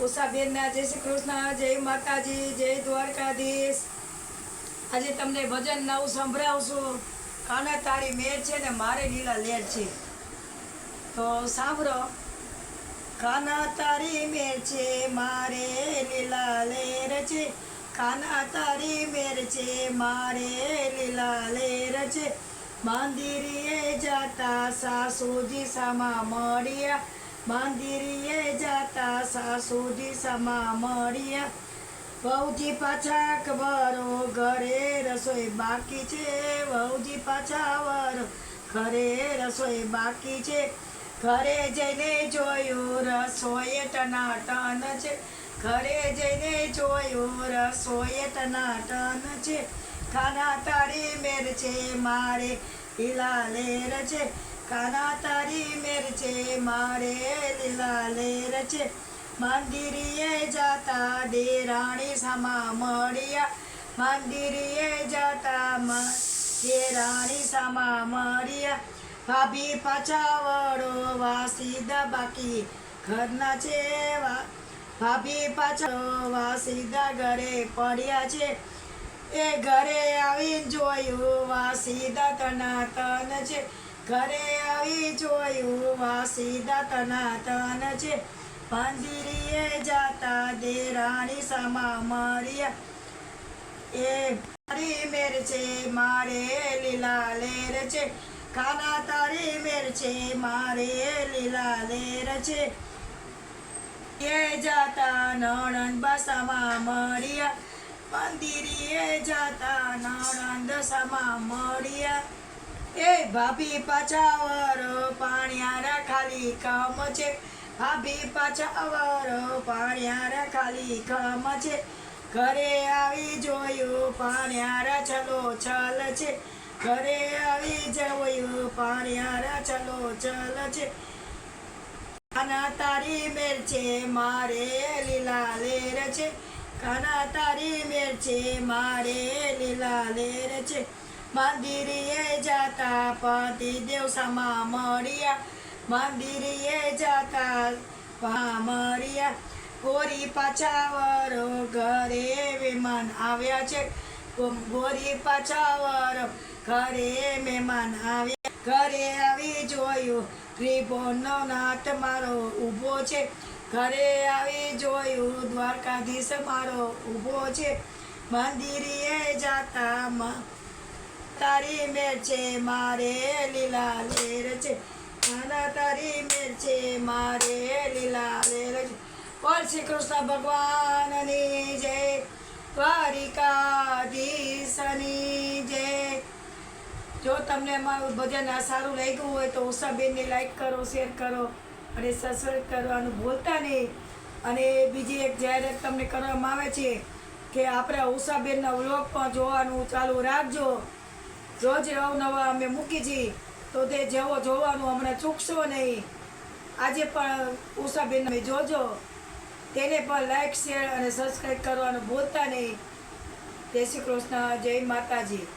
ઉષાબેન ના જય શ્રી કૃષ્ણ, જય માતાજી, જય દ્વારકાધીશ। આજે તમને ભજન નવું સંભળાવશું। કાના તારી મેર છે ને મારે લીલા લેર છે, તો સાંભળો। કાના તારી મેર છે મારે લીલા લેર છે, કાના તારી મેર છે મારે લીલા લેર છે। મંદિરે જાતા સાસુજી સામા મળ્યા, મંદિરે જાતા સાસુજી સામા મળ્યા। વહુજી પાછા વરો ઘરે રસોઈ બાકી છે, વહુજી પાછા વરો ઘરે રસોઈ બાકી છે। ઘરે જઈને જોયું રસોઈ ટનાટન છે, ઘરે જઈને જોયું રસોઈ ટનાટન છે। કાના તારી મેર છે મારે લીલા લેર છે, કાના તારી મેર છે મારે લીલા લેર છે। મંદિરે જાતા દેરાણી સામા મળ્યા, મંદિરે જાતા દેરાણી સામા મળ્યા। ભાભી પાછા વળો વાસીદા બાકી ઘરના છે, ભાભી પાછા વાસીદા ઘરે પડ્યા છે। એ ઘરે આવી જોયું વાસીદા ટનાટન છે, ઘરે આવી જોયું વાસીદા ટનાટન છે। મંદિરે જાતા દેરાણી સામા મળ્યા, એ તારી મેર છે મારે લીલા લેર છે, કાના તારી મેર છે મારે લીલા લેર છે। એ જાતા નણંદ બાસામાં મળ્યા, મંદિરે જાતા નણંદ સામા મળ્યા। એ ભાભી પાછા વરો પાણિયારા ખાલી કામ છે, ભાભી પાછા વરો પાણિયારા ખાલી કામ છે। ઘરે આવી જોયું પાણિયારા છલો છલ છે, ઘરે આવી જોયું પાણિયારા છલો છલ છે। કાના તારી મેર છે મારે લીલા લેર છે, કાના તારી મેર છે મારે લીલા લેર છે। મંદિરે જાતા પતિદેવ સામા મળ્યા, મંદિરે જાતા મળ્યા। ગોરી પાછા વરો ઘરે મહેમાન આવ્યા છે, ગોરી પાછા વરો ઘરે મહેમાન આવ્યા। ઘરે આવી જોયું ત્રિભુવનનો નાથ મારો ઊભો છે, ઘરે આવી જોયું દ્વારકાધીશ મારો ઊભો છે। મંદિરે જાતા તારી મેર છે મારે લીલા લેર છે, કાના તારી મેર છે મારે લીલા લેર છે। બોલ શ્રી કૃષ્ણ ભગવાનની જય, દ્વારિકાધીશની જય। જો તમને અમારું ભજન આ સારું લાગ્યું હોય તો ઉષાબેનને લાઈક કરો, શેર કરો અને સબસ્ક્રાઈબ કરવાનું ભૂલતા નહીં। અને બીજી એક જાહેરાત તમને કરવામાં આવે છે કે આપણા ઉષાબેનના વ્લોગ પણ જોવાનું ચાલુ રાખજો। રોજ અવનવા અમે મૂકી છીએ તો તે જેવો જોવાનું હમણાં ચૂકશો નહીં। આજે પણ ઉષાબેન જોજો, તેને પણ લાઈક, શેર અને સબસ્ક્રાઈબ કરવાનું ભૂલતા નહીં। જય શ્રી કૃષ્ણ, જય માતાજી।